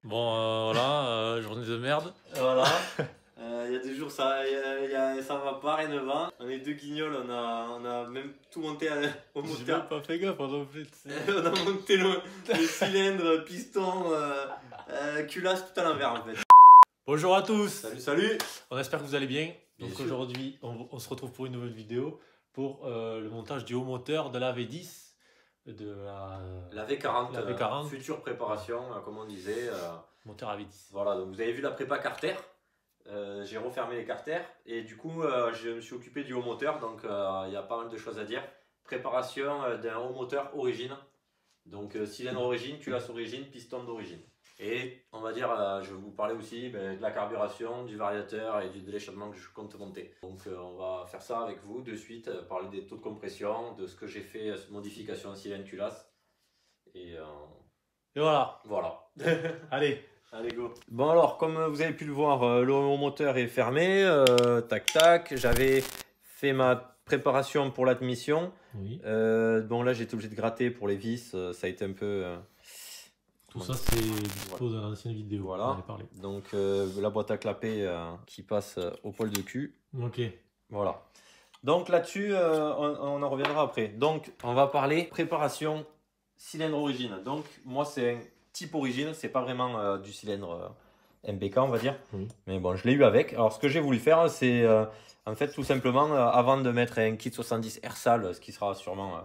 Bon, voilà, journée de merde. Voilà. Il y a des jours ça, ça va pas, rien ne va. On est deux guignols, on a même tout monté au J'ai moteur. même pas fait gaffe non plus. On a monté le cylindre, piston, culasse, tout à l'envers en fait. Bonjour à tous. Salut, salut. On espère que vous allez bien. Bien Donc sûr. aujourd'hui, on se retrouve pour une nouvelle vidéo pour le montage du haut moteur de la V10 de La V40, La V40. future préparation, comme on disait. Moteur à V10. Voilà, donc vous avez vu la prépa carter. J'ai refermé les carters et du coup je me suis occupé du haut moteur, donc il y a pas mal de choses à dire. Préparation d'un haut moteur origine, donc cylindre origine, culasse origine, piston d'origine. Et on va dire, je vais vous parler aussi de la carburation, du variateur et de l'échappement que je compte monter. Donc on va faire ça avec vous de suite, parler des taux de compression, de ce que j'ai fait, modification cylindre culasse. Et voilà. Allez. Allez go. Bon alors, comme vous avez pu le voir, le haut moteur est fermé, tac tac, j'avais fait ma préparation pour l'admission. Oui. Bon là j'étais obligé de gratter pour les vis, ça a été un peu... Tout ça c'est dispo dans l'ancienne vidéo. Voilà, donc la boîte à clapper qui passe au poil de cul. Ok. Voilà. Donc là-dessus, on en reviendra après. Donc on va parler préparation cylindre origine. Donc moi c'est un type origine, c'est pas vraiment du cylindre MBK on va dire. Oui. Mais bon, je l'ai eu avec. Alors ce que j'ai voulu faire, c'est en fait tout simplement avant de mettre un kit 70 Airsal, ce qui sera sûrement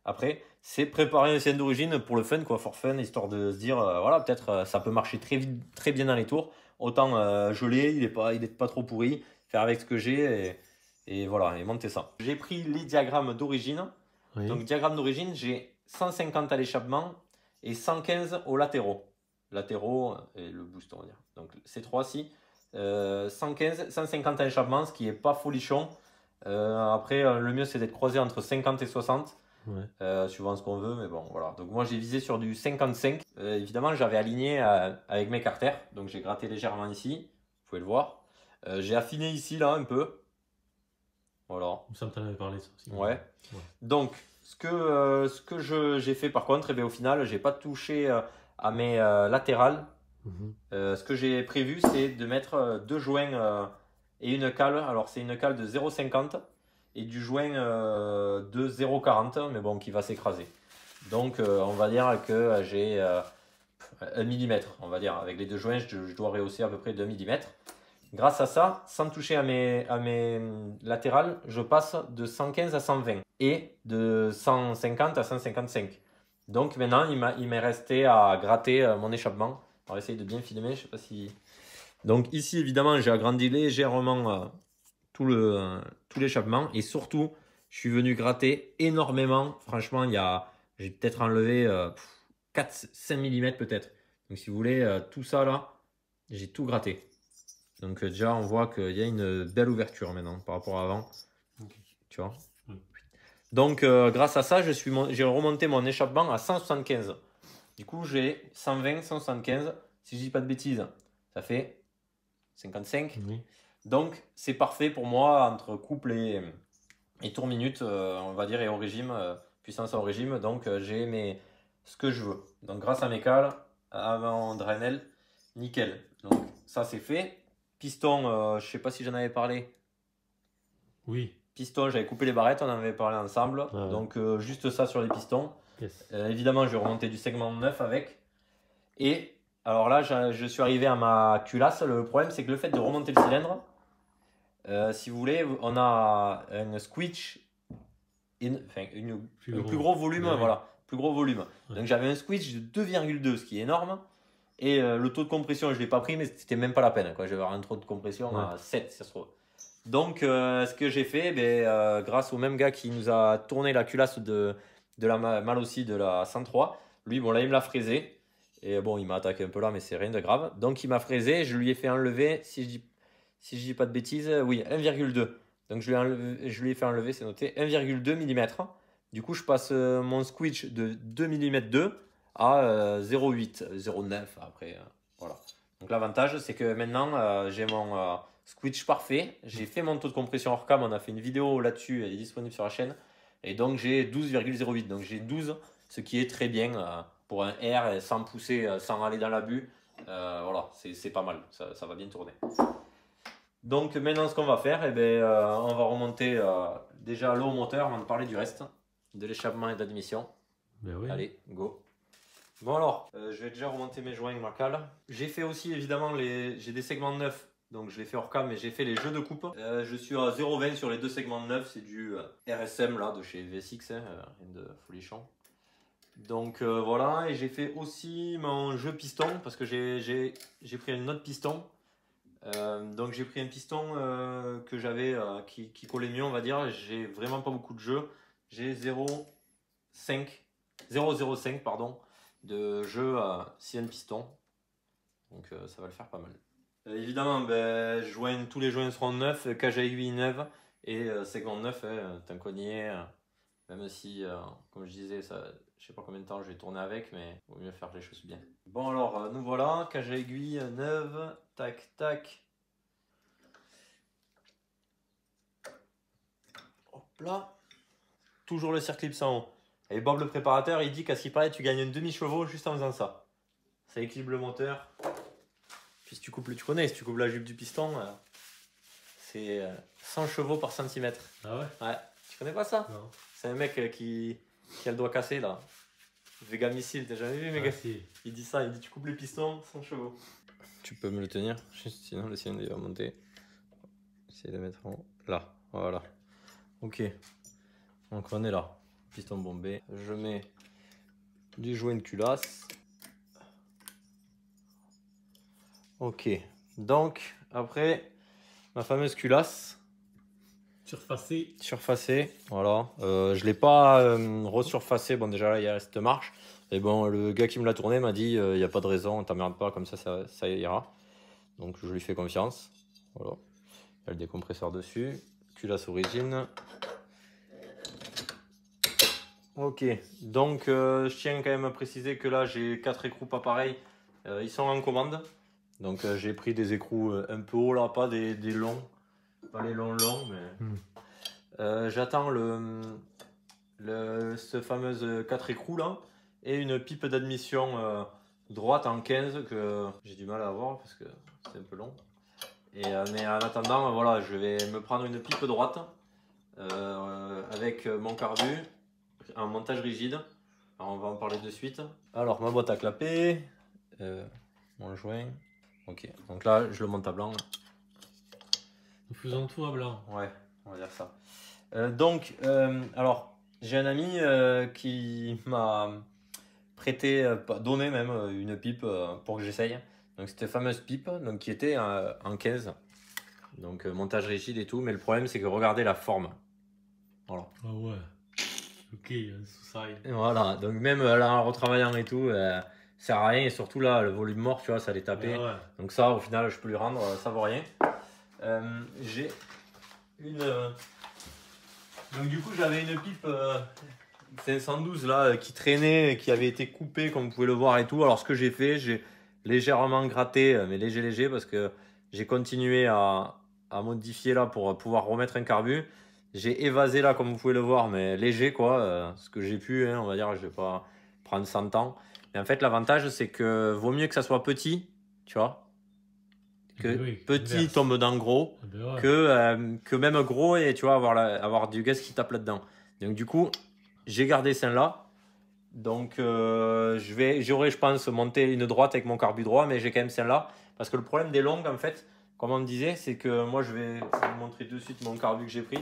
après, c'est préparer un cylindre d'origine pour le fun, quoi, for fun, histoire de se dire voilà, peut-être ça peut marcher très bien dans les tours. Autant je l'ai, il est pas trop pourri, faire avec ce que j'ai et voilà, et monter ça. J'ai pris les diagrammes d'origine. Oui. Donc diagramme d'origine, j'ai 150 à l'échappement et 115 aux latéraux. Latéraux et le boost, on va dire. Donc ces trois-ci, 115, 150 à l'échappement, ce qui n'est pas folichon. Après, le mieux c'est d'être croisé entre 50 et 60. Ouais. Suivant ce qu'on veut, mais bon, voilà. Donc moi j'ai visé sur du 55. Évidemment, j'avais aligné avec mes carters. Donc j'ai gratté légèrement ici, vous pouvez le voir. J'ai affiné ici, là, un peu. Voilà. Ça me t'en avait parlé ça aussi. Ouais. Donc, ce que j'ai fait par contre, au final, j'ai pas touché à mes latérales. Ce que j'ai prévu, c'est de mettre deux joints et une cale. Alors, c'est une cale de 0,50 et du joint de 0,40, mais bon, qui va s'écraser. Donc, on va dire que j'ai 1 mm. On va dire, avec les deux joints, je dois rehausser à peu près 2 mm. Grâce à ça, sans toucher à mes latérales, je passe de 115 à 120 et de 150 à 155. Donc maintenant, il m'est resté à gratter mon échappement. On va essayer de bien filmer, je sais pas si... Donc ici, évidemment, j'ai agrandi légèrement tout l'échappement et surtout, je suis venu gratter énormément. Franchement, j'ai peut-être enlevé 4-5 mm peut-être. Donc si vous voulez, tout ça là, j'ai tout gratté. Donc déjà on voit qu'il y a une belle ouverture maintenant par rapport à avant. Okay. Tu vois. Donc grâce à ça, j'ai remonté mon échappement à 175. Du coup j'ai 120, 175. Si je dis pas de bêtises, ça fait 55. Oui. Donc c'est parfait pour moi entre couple et tour minute, on va dire, et au régime, puissance au régime. Donc j'ai ce que je veux. Donc grâce à mes cales, à mon Drenel, nickel. Donc ça c'est fait. Piston, je ne sais pas si j'en avais parlé. Oui. Piston, j'avais coupé les barrettes, on en avait parlé ensemble. Ah ouais. Donc juste ça sur les pistons. Yes. Évidemment, je vais remonter du segment 9 avec. Et alors là, je suis arrivé à ma culasse. Le problème, c'est que le fait de remonter le cylindre, si vous voulez, on a un squitch, un plus gros volume. Ouais. Voilà, plus gros volume. Ouais. Donc j'avais un squitch de 2,2, ce qui est énorme. Et le taux de compression, je ne l'ai pas pris, mais c'était même pas la peine. J'avais un taux de compression à 7, ça se trouve. Donc, ce que j'ai fait, grâce au même gars qui nous a tourné la culasse de la malle aussi de la 103, lui, bon, là, il me l'a fraisé. Et bon, il m'a attaqué un peu là, mais c'est rien de grave. Donc, il m'a fraisé. Je lui ai fait enlever, si je dis pas de bêtises, oui, 1,2. Donc, je lui ai fait enlever, c'est noté, 1,2 mm. Du coup, je passe mon squitch de 2 mm 2 à 0,8, 0,9 après. Voilà. Donc l'avantage, c'est que maintenant, j'ai mon squitch parfait. J'ai fait mon taux de compression hors cam. On a fait une vidéo là-dessus, elle est disponible sur la chaîne. Et donc j'ai 12,08. Donc j'ai 12, ce qui est très bien pour un R sans pousser, sans aller dans l'abus. Voilà, c'est pas mal, ça va bien tourner. Donc maintenant ce qu'on va faire, on va remonter déjà l'eau au moteur avant de parler du reste, de l'échappement et d'admission. Ben oui. Allez, go. Bon alors, je vais déjà remonter mes joints, ma cale. J'ai fait aussi évidemment, j'ai des segments neufs, donc je l'ai fait hors cam, mais j'ai fait les jeux de coupe. Je suis à 0,20 sur les deux segments neufs, c'est du RSM là, de chez V6, hein, rien de folichon. Donc voilà, et j'ai fait aussi mon jeu piston, parce que j'ai pris un autre piston. Donc j'ai pris un piston que j'avais, qui collait mieux on va dire. J'ai vraiment pas beaucoup de jeux. J'ai 0,05 pardon, de jeu CN piston. Donc ça va le faire pas mal. Évidemment, tous les joints seront neufs, cage à aiguille neuve et segment neuf, tant qu'on y est. Même si, comme je disais, je sais pas combien de temps je vais tourner avec, mais il vaut mieux faire les choses bien. Bon alors, nous voilà, cage à aiguille neuve, tac tac. Hop là. Toujours le circlipse en haut. Et Bob le préparateur, il dit qu'à ce qui paraît, tu gagnes une demi-chevaux juste en faisant ça. Ça équilibre le moteur. Puis si tu coupes, tu connais, si tu coupes la jupe du piston, c'est 100 chevaux par centimètre. Ah ouais? Ouais. Tu connais pas ça? Non. C'est un mec qui a le doigt cassé là. Vega Missile, t'as jamais vu, mec? Si. Il dit ça, il dit tu coupes les pistons, 100 chevaux. Tu peux me le tenir, sinon le sien il va monter. Essayer de mettre en là, voilà. Ok, donc on est là. Piston bombé. Je mets du joint de culasse. Ok, donc après ma fameuse culasse. Surfacée, voilà. Je l'ai pas resurfacé. Bon, déjà là, il y a cette marche. Et bon, le gars qui me l'a tourné m'a dit il n'y a pas de raison, t'emmerdes pas, comme ça ira. Donc je lui fais confiance. Voilà. Il y a le décompresseur dessus. Culasse origine. Ok, donc je tiens quand même à préciser que là j'ai 4 écrous pas pareils. Ils sont en commande. Donc j'ai pris des écrous un peu hauts là, pas des longs. Pas les longs, mais. J'attends ce fameuse 4 écrous là et une pipe d'admission droite en 15 que j'ai du mal à avoir parce que c'est un peu long. Mais en attendant, voilà, je vais me prendre une pipe droite avec mon carbu, un montage rigide. Alors, on va en parler de suite. Alors, ma boîte à clapper, mon joint. Ok, donc là, je le monte à blanc. Nous faisons tout à blanc. Ouais, on va dire ça. Alors, j'ai un ami qui m'a donné même une pipe pour que j'essaye. Donc, cette fameuse pipe donc, qui était en 15. Donc, montage rigide et tout. Mais le problème, c'est que regardez la forme. Voilà. Ah ouais. Ok, ça. Voilà, donc même là, en retravaillant et tout, ça sert à rien. Et surtout là, le volume mort, tu vois, ça allait taper. Ouais. Donc, ça, au final, je peux lui rendre, ça vaut rien. J'ai une. Donc du coup j'avais une pipe 512 là qui traînait, qui avait été coupée comme vous pouvez le voir et tout. Alors ce que j'ai fait, j'ai légèrement gratté, mais léger parce que j'ai continué à modifier là pour pouvoir remettre un carbu. J'ai évasé là comme vous pouvez le voir, mais léger quoi, ce que j'ai pu, hein, on va dire, je vais pas prendre 100 ans. Mais en fait l'avantage c'est que vaut mieux que ça soit petit, tu vois. Que petit tombe dans gros, que même gros et tu vois avoir du gaz qui tape là-dedans. Donc du coup, j'ai gardé celle-là. Donc j'aurais je pense monté une droite avec mon carbu droit, mais j'ai quand même celle-là parce que le problème des longues en fait, comme on me disait, c'est que moi je vais vous montrer de suite mon carbu que j'ai pris.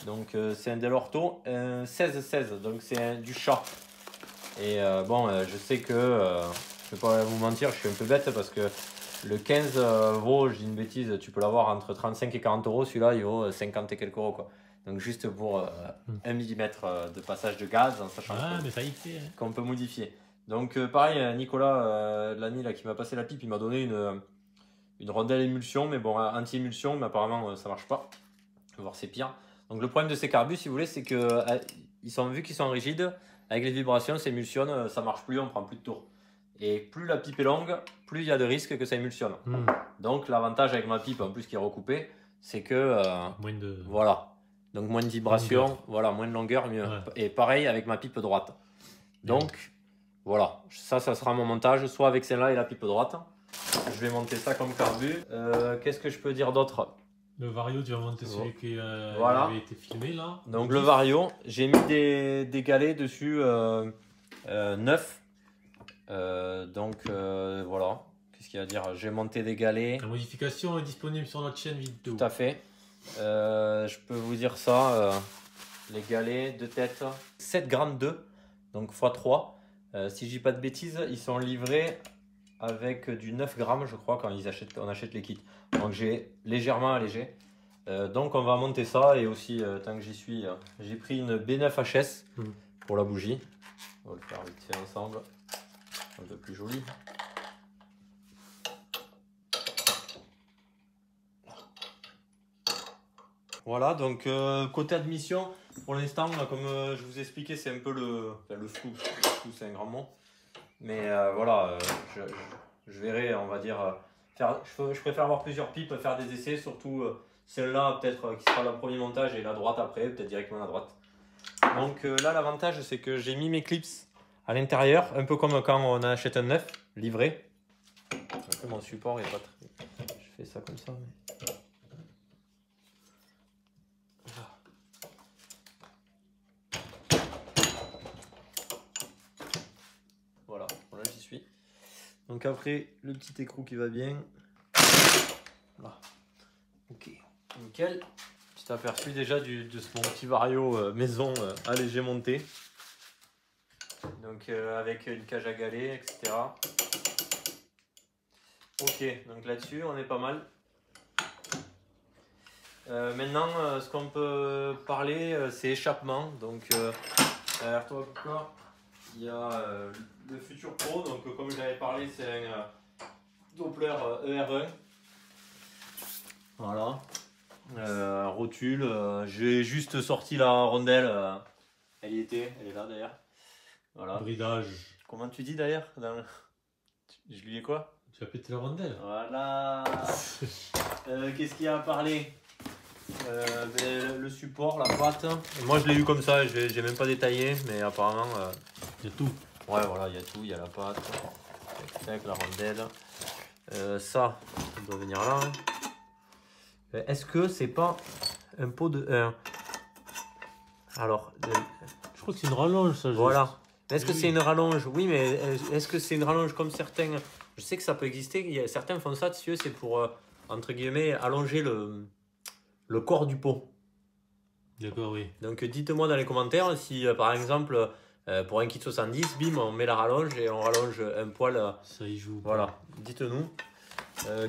Donc c'est un Delorto 16-16, donc c'est du chat. Et je sais que je vais pas vous mentir, je suis un peu bête parce que le 15 vaut, je dis une bêtise, tu peux l'avoir entre 35 et 40 euros. Celui-là, il vaut 50 et quelques euros. Quoi. Donc, juste pour 1 mm de passage de gaz, en sachant qu'on peut modifier. Donc, pareil, Nicolas, l'ami là, qui m'a passé la pipe, il m'a donné une rondelle émulsion, mais bon, anti-émulsion, mais apparemment, ça marche pas. Voire c'est pire. Donc, le problème de ces carbus, si vous voulez, c'est que vu qu'ils sont rigides, avec les vibrations, ça émulsionne, ça marche plus, on prend plus de tours. Et plus la pipe est longue, plus il y a de risques que ça émulsionne. Donc l'avantage avec ma pipe, en plus qui est recoupée, c'est que voilà. Donc moins de vibrations, voilà, moins de longueur, mieux. Ouais. Et pareil avec ma pipe droite. Donc voilà, ça sera mon montage, soit avec celle-là et la pipe droite, Je vais monter ça comme carbu. Qu'est-ce que je peux dire d'autre? Le Vario, tu vas monter celui qui voilà. avait été filmé là. Donc le Vario, j'ai mis des galets dessus neufs. Voilà. Qu'est-ce qu'il y a à dire? J'ai monté des galets. La modification est disponible sur notre chaîne vidéo. Tout à fait. Je peux vous dire ça. Les galets de tête, 7 grammes 2, donc x3. Si je dis pas de bêtises, ils sont livrés avec du 9 grammes, je crois, quand on achète les kits. Donc j'ai légèrement allégé. Donc on va monter ça et aussi, tant que j'y suis, j'ai pris une B9 HS pour la bougie. On va le faire vite fait ensemble, un peu plus joli. Voilà, donc côté admission, pour l'instant, comme je vous ai expliqué, c'est un peu le flou. Le flou, c'est un grand mot. Mais voilà, je verrai, on va dire, je préfère avoir plusieurs pipes, faire des essais, surtout celle-là, peut-être qui sera le premier montage et la droite après, peut-être directement la droite. Donc là, l'avantage, c'est que j'ai mis mes clips à l'intérieur, un peu comme quand on achète un neuf, livré. Après, mon support est pas très... Je fais ça comme ça, mais... Voilà, j'y suis. Donc après, le petit écrou qui va bien. Voilà. Ok, nickel. Petit aperçu déjà de mon petit Vario maison allégé monté. Donc avec une cage à galets, etc. Ok, donc là-dessus, on est pas mal. Maintenant, ce qu'on peut parler, c'est échappement. Donc, derrière toi, pourquoi il y a le Futur Pro. Donc, comme je l'avais parlé, c'est un Doppler ER1. Voilà. Rotule. J'ai juste sorti la rondelle. Elle y était, elle est là d'ailleurs. Voilà. Bridage. Comment tu dis d'ailleurs Je lui ai quoi? Tu as pété la rondelle. Voilà. Qu'est-ce qu'il y a à parler? Le support, la boîte. Moi je l'ai eu comme ça, j'ai même pas détaillé, mais apparemment il y a tout. Ouais, voilà, il y a tout, il y a la pâte, avec la rondelle. Ça doit venir là. Hein. Est-ce que c'est pas un pot de 1? Alors, je crois que c'est une rallonge ça. Voilà. Est-ce que c'est une rallonge? Oui, mais est-ce que c'est une rallonge comme certains? Je sais que ça peut exister. Certains font ça, si c'est pour, entre guillemets, allonger le corps du pot. D'accord, oui. Donc dites-moi dans les commentaires si, par exemple, pour un kit 70, bim, on met la rallonge et on rallonge un poil. Ça y joue. Voilà, dites-nous.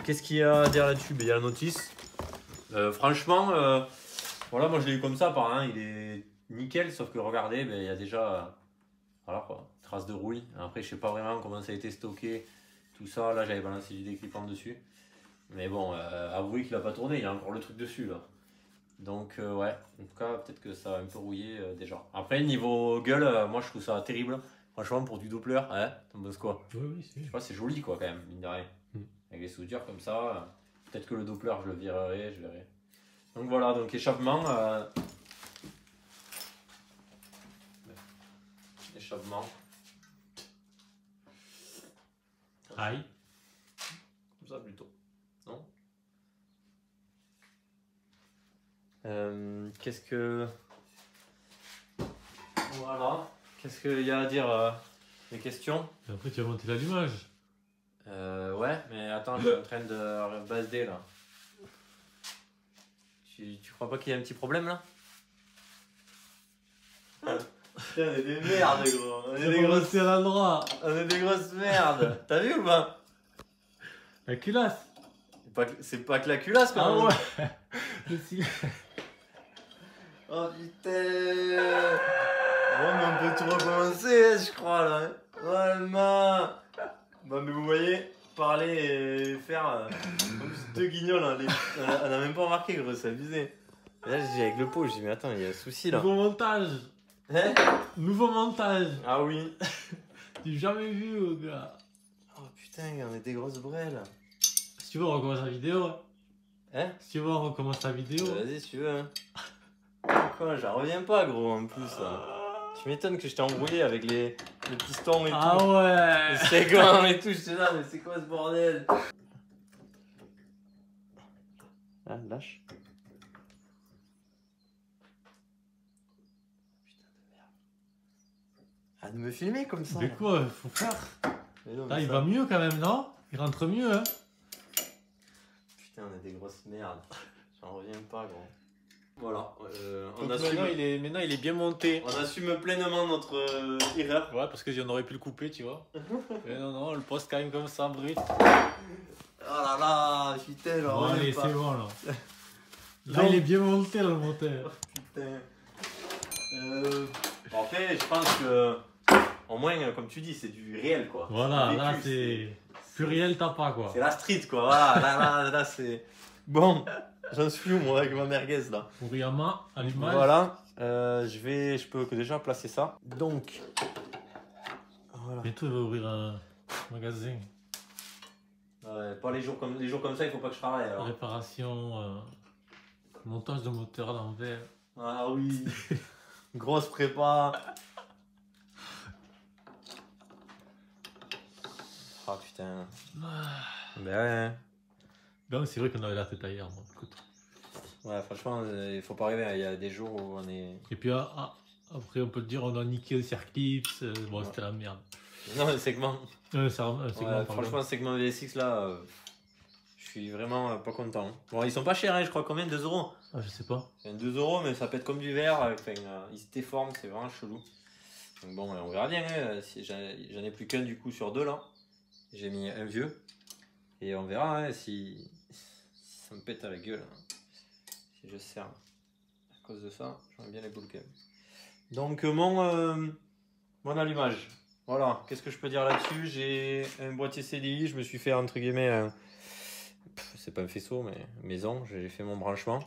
Qu'est-ce qu'il y a derrière là-dessus? Il y a la notice. Franchement, voilà, moi je l'ai eu comme ça, apparemment, il est nickel, sauf que regardez, il y a déjà... Voilà quoi, traces de rouille. Après, je sais pas vraiment comment ça a été stocké, tout ça. Là, j'avais balancé du déclippant dessus. Mais bon, avouez qu'il a pas tourné, il y a encore le truc dessus là. Donc, ouais, en tout cas, peut-être que ça a un peu rouillé déjà. Après, niveau gueule, moi je trouve ça terrible. Franchement, pour du Doppler, hein, t'en penses quoi? Oui, je sais pas, c'est joli quoi quand même, mine de rien. Avec les soudures comme ça. Peut-être que le Doppler, je le virerai, je verrai. Donc voilà, donc échappement. Échappement. Aïe. Comme ça plutôt. Non? Qu'est-ce que... Voilà. Qu'est-ce qu'il y a à dire? Des questions? Et après tu vas monter l'allumage. Ouais, mais attends, je suis en train de baser là. Tu crois pas qu'il y a un petit problème là? Putain, on est des merdes, gros. On est des grosses... à l'endroit. On est des grosses merdes. T'as vu ou pas? La culasse. C'est pas que la culasse quand même. Ah ouais. Oh putain. Bon, mais on peut tout recommencer, je crois là. Vraiment. Bon, mais vous voyez, parler et faire deux guignols, hein, on a même pas remarqué, gros, c'est abusé. Et là, j'ai avec le pot, je dis, mais attends, il y a un souci là. Nouveau montage. Hein? Nouveau montage. Ah oui. J'ai jamais vu, gars. Oh putain, on est des grosses brêles. Si tu veux, on recommence la vidéo. Hein? Si tu veux, on recommence la vidéo. Vas-y, si tu veux. Hein. Quoi, j'en reviens pas, gros, en plus. Tu m'étonnes que je t'ai embrouillé avec les le piston et Ah tout. ouais. Le segment et tout, je sais là, mais c'est quoi ce bordel? Ah, lâche. Putain de merde. Ah, de me filmer comme ça. Mais là. quoi, faut faire. Mais non, Là, mais il ça- va mieux quand même, non? Il rentre mieux, hein? Putain, on a des grosses merdes. J'en reviens pas, gros. Voilà, Donc maintenant, il est bien monté. on assume pleinement notre erreur. Ouais, parce qu'on aurait pu le couper, tu vois. Mais non, non, le poste quand même comme ça, brut. Oh là là, putain, j'en Bon, reviens allez, pas. c'est bon, là. Là, Donc- il est bien monté, là, le moteur. Putain. Bon, après, je pense que, au moins, comme tu dis, c'est du réel, quoi. Voilà, Du là, vécu, c'est... Plus réel, t'as pas, quoi. C'est la street, quoi. Voilà, là, c'est. Bon, j'en suis où, moi, avec ma merguez, là? Oriyama, allumage. Voilà, je peux déjà placer ça. Donc, voilà. Bientôt, il va ouvrir un magasin. Pas les jours comme ça, il faut pas que je travaille, alors. Réparation, montage de moteur à l'envers. Ah oui, grosse prépa. Ah putain. Ben ouais. Non, mais c'est vrai qu'on avait la tête ailleurs, moi. Écoute. Ouais, franchement, il faut pas rêver. Il y a des jours où on est. Et puis, après, on peut te dire, on a niqué le Circlips. Bon, Ouais. c'était la merde. Non, le segment. Un segment, Ouais, pardon. franchement, le segment VSX là, je suis vraiment pas content. Bon, ils sont pas chers, hein, je crois combien? 2 euros? Ah, je sais pas. C'est 2 euros, mais ça pète comme du verre. Enfin, ils se déforment, c'est vraiment chelou. Donc bon, on verra bien. Hein, si j'en ai plus qu'un du coup sur 2 là. J'ai mis un vieux. Et on verra hein, si ça me pète à la gueule. Hein. Si je sers. À cause de ça, j'aimerais bien les boules quand même. Donc mon allumage. Voilà, qu'est-ce que je peux dire là-dessus? J'ai un boîtier CDI, je me suis fait entre guillemets c'est pas un faisceau mais maison, j'ai fait mon branchement.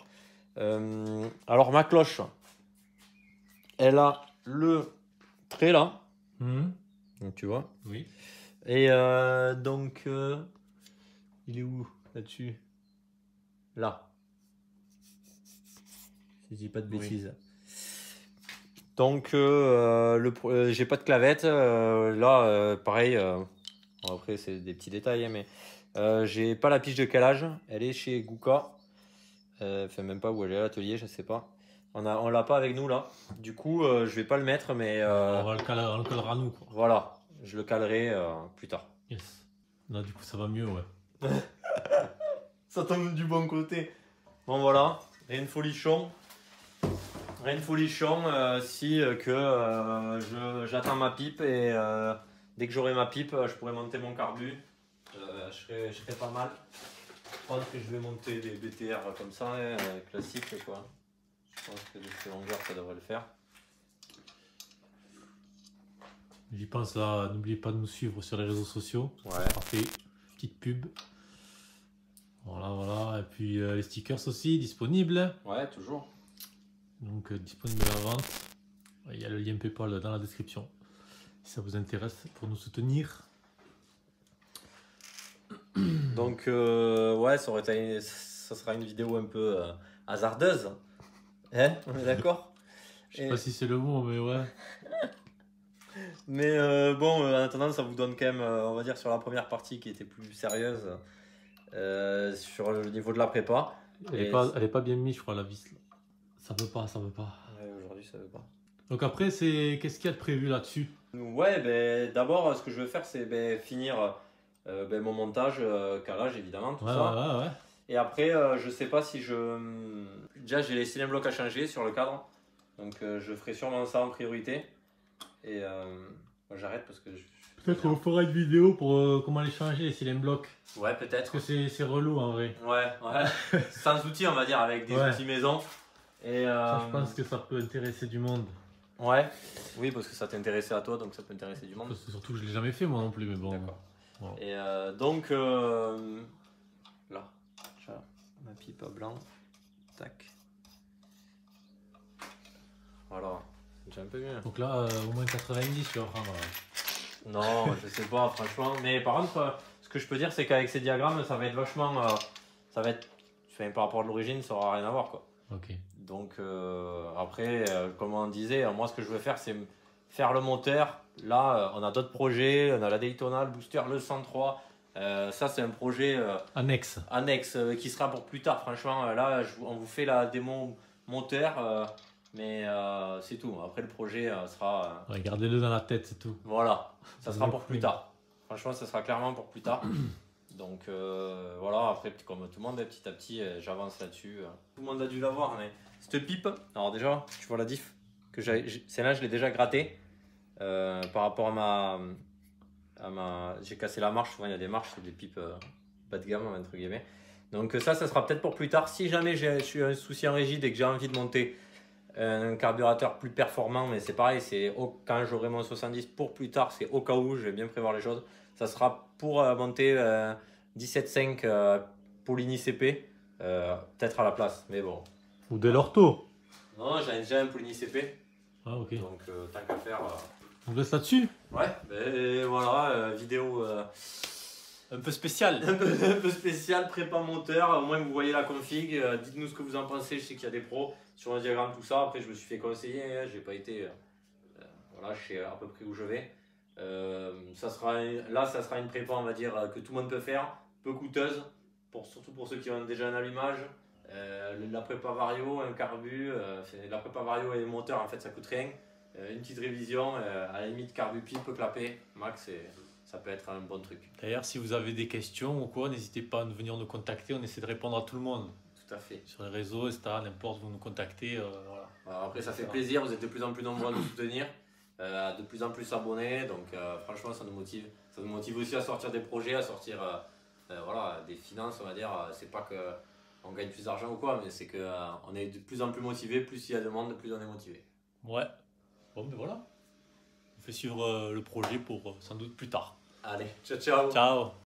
Alors ma cloche, elle a le trait là, donc tu vois. Oui. Et donc il est où là-dessus? Là. Si je dis pas de Oui. bêtises. Donc j'ai pas de clavette. Là pareil. Bon, après c'est des petits détails hein, mais j'ai pas la piche de calage. Elle est chez Guka. Enfin même pas où elle est à l'atelier, je sais pas. On l'a pas avec nous là. Du coup je vais pas le mettre mais On le calera nous, quoi. voilà, je le calerai plus tard. Yes. Là, du coup, ça va mieux, ouais. Ça tombe du bon côté. Bon voilà, rien de folichon. Rien de folichon si j'attends ma pipe et dès que j'aurai ma pipe, je pourrai monter mon carbu. Je serai pas mal. Je pense que je vais monter des BTR comme ça, hein, classiques quoi. Je pense que de cette longueur ça devrait le faire. J'y pense là, n'oubliez pas de nous suivre sur les réseaux sociaux. Ouais. Parfait. Petite pub. Voilà, voilà. Et puis les stickers aussi disponibles. Ouais, toujours. Donc disponibles à la vente. Il y a le lien PayPal dans la description. Si ça vous intéresse pour nous soutenir. Donc ouais, ça sera une vidéo un peu hasardeuse. Hein, on est d'accord? Je sais pas si c'est le mot, mais ouais. Mais bon, en attendant, ça vous donne quand même, on va dire, sur la première partie qui était plus sérieuse, sur le niveau de la prépa. Elle est pas bien mise, je crois, la vis. Là. Ça veut pas, ça veut pas. Ouais, aujourd'hui, ça veut pas. Donc après, qu'est-ce qu'il y a de prévu là-dessus? Ouais, ben, d'abord, ce que je veux faire, c'est finir mon montage, calage, évidemment, tout ça. Ouais. Et après, je sais pas si déjà, j'ai les cylindres blocs à changer sur le cadre. Donc, je ferai sûrement ça en priorité. Et j'arrête parce que Peut-être qu'on fera une vidéo pour comment les changer, les cylindres blocs. Ouais, peut-être. Parce que c'est relou en vrai. Ouais. Sans outils, on va dire, avec des outils maison. Et Ça, je pense que ça peut intéresser du monde. ouais. Oui, parce que ça t'intéressait à toi, donc ça peut intéresser du monde. Parce que surtout, je l'ai jamais fait moi non plus, mais bon. D'accord. Bon. Et donc, là, j'ai ma pipe à blanc. Tac. Voilà. C'est déjà un peu mieux. Donc là, au moins 90, tu vas prendre. Non, je sais pas, franchement. Mais par contre, ce que je peux dire, c'est qu'avec ces diagrammes, ça va être vachement. Ça va être. Enfin, par rapport à l'origine, ça aura rien à voir, quoi. Ok. Donc, après, comme on disait, moi, ce que je veux faire, c'est faire le moteur, là, on a d'autres projets. On a la Daytona, le booster, le 103. Ça, c'est un projet Annexe. qui sera pour plus tard. Franchement, là, on vous fait la démo moteur, mais c'est tout. Après, le projet sera. Ouais, gardez-le dans la tête, c'est tout. Voilà, ça sera Le pour plus tard. Franchement, ça sera clairement pour plus tard. Donc voilà, après, comme tout le monde, petit à petit, j'avance là-dessus. Tout le monde a dû l'avoir, mais cette pipe, alors déjà, tu vois la diff que celle-là, je l'ai déjà grattée par rapport à ma. J'ai cassé la marche, souvent il y a des marches, c'est des pipes bas de gamme, entre guillemets. Donc ça sera peut-être pour plus tard. Si jamais je suis un souci en rigide et que j'ai envie de monter un carburateur plus performant, mais c'est pareil, quand j'aurai mon 70 pour plus tard, c'est au cas où, je vais bien prévoir les choses. Ça sera pour monter 17.5 Polini CP, peut-être à la place, mais bon. Ou de l'ortho. Non, j'ai déjà un Polini CP, Ah, ok. donc tant qu'à faire. On reste là-dessus. Ouais, ben voilà, vidéo Un peu spécial. un peu spéciale, prépa moteur. Au moins vous voyez la config. Dites-nous ce que vous en pensez. Je sais qu'il y a des pros sur le diagramme, tout ça. Après, je me suis fait conseiller. J'ai pas été. Voilà, je sais à peu près où je vais. Ça sera une prépa, on va dire, que tout le monde peut faire, peu coûteuse, surtout pour ceux qui ont déjà un allumage. La prépa vario, un carbu, la prépa vario et le moteur, en fait, ça coûte rien. Une petite révision, à la limite, carbu pipe, clapé, max, ça peut être un bon truc. D'ailleurs, si vous avez des questions ou quoi, n'hésitez pas à venir nous contacter. On essaie de répondre à tout le monde. Tout à fait. Sur les réseaux, etc. N'importe, vous nous contactez. Voilà. Alors après, ça fait plaisir, vous êtes de plus en plus nombreux à nous soutenir, de plus en plus abonnés, donc franchement, ça nous motive. Ça nous motive aussi à sortir des projets, à sortir voilà, des finances, on va dire. C'est pas qu'on gagne plus d'argent ou quoi, mais c'est qu'on est de plus en plus motivé, plus il y a de monde, plus on est motivé. Ouais. Bon, mais voilà. On fait suivre le projet pour sans doute plus tard. Allez, ciao ciao. Ciao.